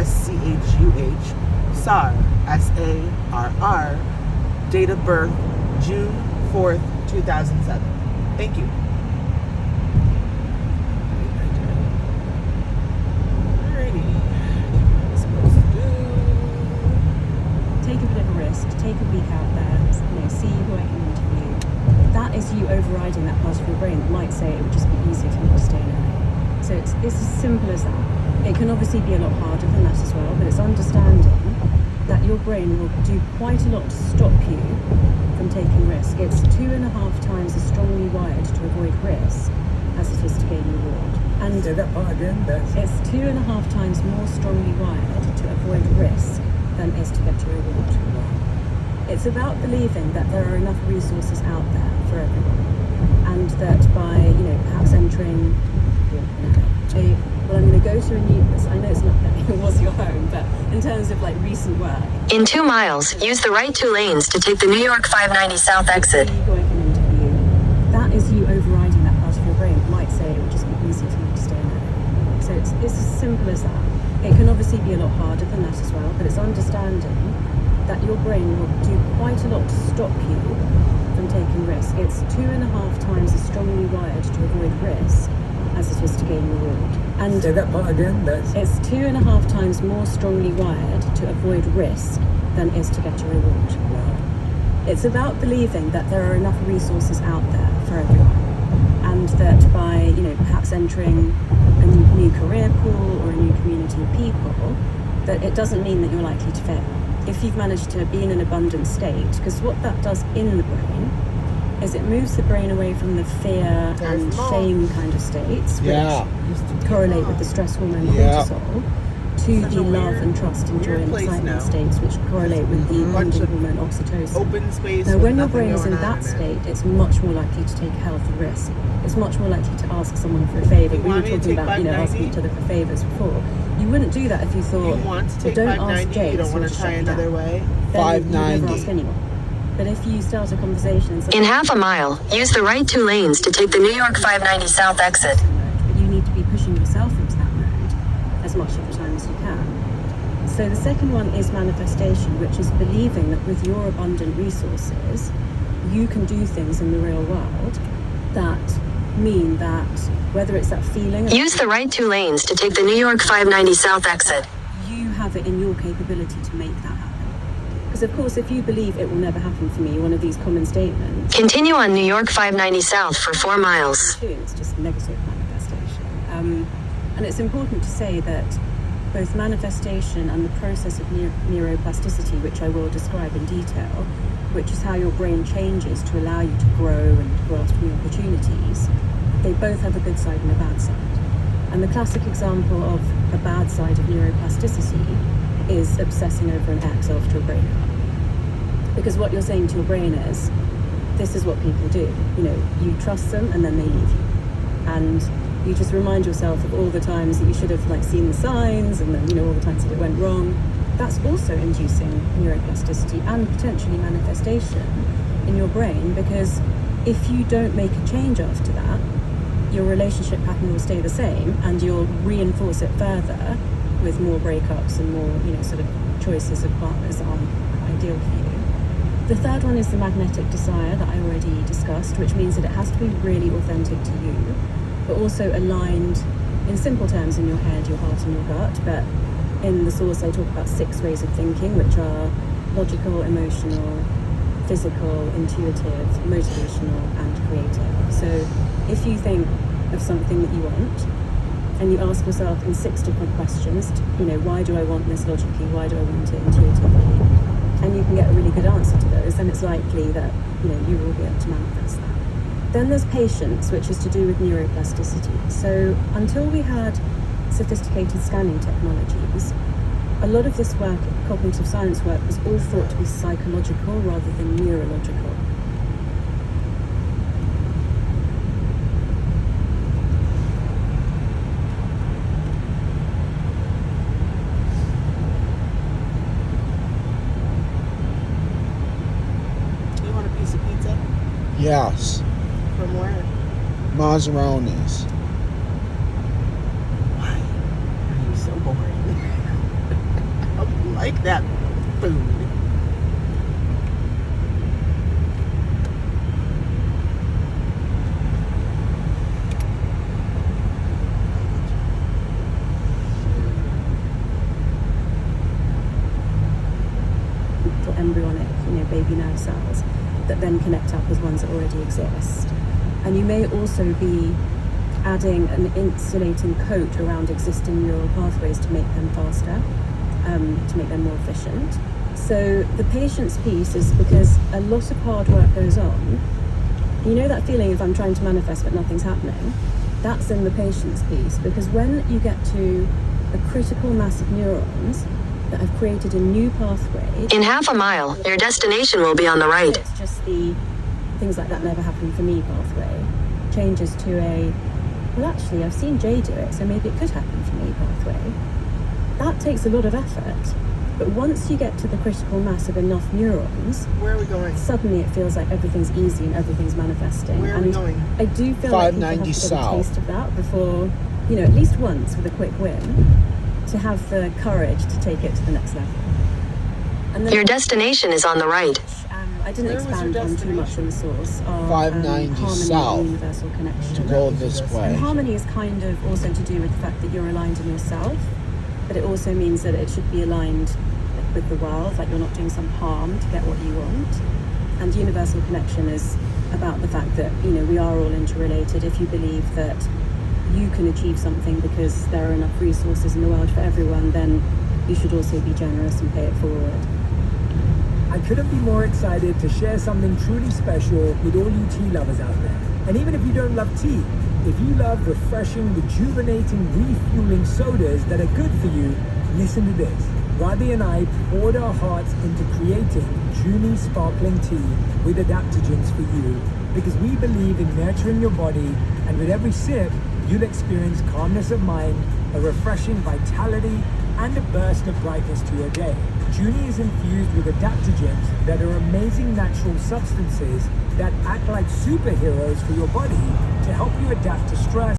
SCHUH, SAR, SARR, date of birth June 4th, 2007. Thank you. Take a bit of a risk, take a week out there, see who I can interview. That is you overriding that part of your brain that might say it would just be easier for me to stay in LA. So it's as simple as that. It can obviously be a lot harder than that as well, but it's understanding that your brain will do quite a lot to stop you from taking risk. It's 2.5 times as strongly wired to avoid risk as it is to gain reward. And say that part again. It's 2.5 times more strongly wired to avoid risk than is to get a reward. It's about believing that there are enough resources out there for everyone, and that by perhaps entering I'm going to go to a new, I know it's not it was your home, but in terms of recent work. In 2 miles, use the right 2 lanes to take the New York 590 South exit. Who I can interview. That is you overriding that part of your brain that might say it would just be easier for me to stay in LA. So it's as simple as that. It can obviously be a lot harder than that as well, but it's understanding that your brain will do quite a lot to stop you from taking risk. It's 2.5 times as strongly wired to avoid risk as it is to gain reward. And say that part again. It's 2.5 times more strongly wired to avoid risk than is to get a reward. Wow. It's about believing that there are enough resources out there for everyone, and that by perhaps entering a new career pool or a new community of people, that it doesn't mean that you're likely to fail. If you've managed to be in an abundant state, because what that does in the brain is it moves the brain away from the fear and shame kind of states, which correlate with the stress hormone cortisol, to the love and trust and joy and excitement states, which correlate with the bonding hormone oxytocin. Open space. Now, when your brain is in that state, it's much more likely to take a healthy risk. It's much more likely to ask someone for a favour. We were talking about, asking each other for favours before. You wouldn't do that if you thought, don't ask Jake, you don't want to try another way. 590. You never ask anyone. But if you start a conversation... In half a mile, use the right 2 lanes to take the New York 590 South exit. But you need to be pushing yourself into that mode as much of the time as you can. So the second one is manifestation, which is believing that with your abundant resources, you can do things in the real world that mean that, whether it's that feeling... Use the right 2 lanes to take the New York 590 South exit. You have it in your capability to make that happen. Because of course, if you believe it will never happen for me, one of these common statements... Continue on New York 590 South for 4 miles. It's just negative manifestation. And it's important to say that both manifestation and the process of neuroplasticity, which I will describe in detail, which is how your brain changes to allow you to grow and grasp new opportunities, they both have a good side and a bad side. And the classic example of a bad side of neuroplasticity is obsessing over an ex after a breakup. Because what you're saying to your brain is, this is what people do. You trust them and then they leave you. And you just remind yourself of all the times that you should have seen the signs, and then all the times that it went wrong. That's also inducing neuroplasticity and potentially manifestation in your brain, because if you don't make a change after that, your relationship pattern will stay the same, and you'll reinforce it further with more breakups and more, sort of choices of partners that aren't ideal for you. The third one is the magnetic desire that I already discussed, which means that it has to be really authentic to you, but also aligned in simple terms in your head, your heart and your gut. But in the source I talk about 6 ways of thinking, which are logical, emotional, physical, intuitive, motivational and creative. So if you think of something that you want, and you ask yourself in 6 different questions, why do I want this logically, why do I want it intuitively, and you can get a really good answer to those, then it's likely that you will be able to manifest that. Then there's patience, which is to do with neuroplasticity. So until we had sophisticated scanning technologies, a lot of this work, cognitive science work, was all thought to be psychological rather than neurological. Yes. From where? Mazzaroni's. Why are you so boring? like that food. Embryonic, baby nerve cells that then connect up with ones that already exist. And you may also be adding an insulating coat around existing neural pathways to make them faster, to make them more efficient. So the patient's piece is because a lot of hard work goes on. You know that feeling if I'm trying to manifest but nothing's happening? That's in the patient's piece, because when you get to a critical mass of neurons that have created a new pathway. In half a mile, your destination will be on the right. It's just the things like that never happened for me pathway changes to a, well actually I've seen Jay do it, so maybe it could happen for me pathway. That takes a lot of effort. But once you get to the critical mass of enough neurons, Where are we going? suddenly it feels like everything's easy and everything's manifesting. Where are we And going? I do feel like people have to 590 get a south. taste of that before, at least once with a quick win, to have the courage to take it to the next level. And then Your destination is on the right. I didn't Where was expand your on too much in the source. Are, 590 harmony south and universal connection. to go this And way. harmony is kind of also to do with the fact that you're aligned in yourself, but it also means that it should be aligned with the world, like you're not doing some harm to get what you want. And universal connection is about the fact that, we are all interrelated. If you believe that you can achieve something because there are enough resources in the world for everyone, then you should also be generous and pay it forward. I couldn't be more excited to share something truly special with all you tea lovers out there. And even if you don't love tea, if you love refreshing, rejuvenating, refueling sodas that are good for you, listen to this. Radhi and I poured our hearts into creating Junie sparkling tea with adaptogens for you, because we believe in nurturing your body, and with every sip, you'll experience calmness of mind, a refreshing vitality, and a burst of brightness to your day. Junie is infused with adaptogens that are amazing natural substances that act like superheroes for your body to help you adapt to stress,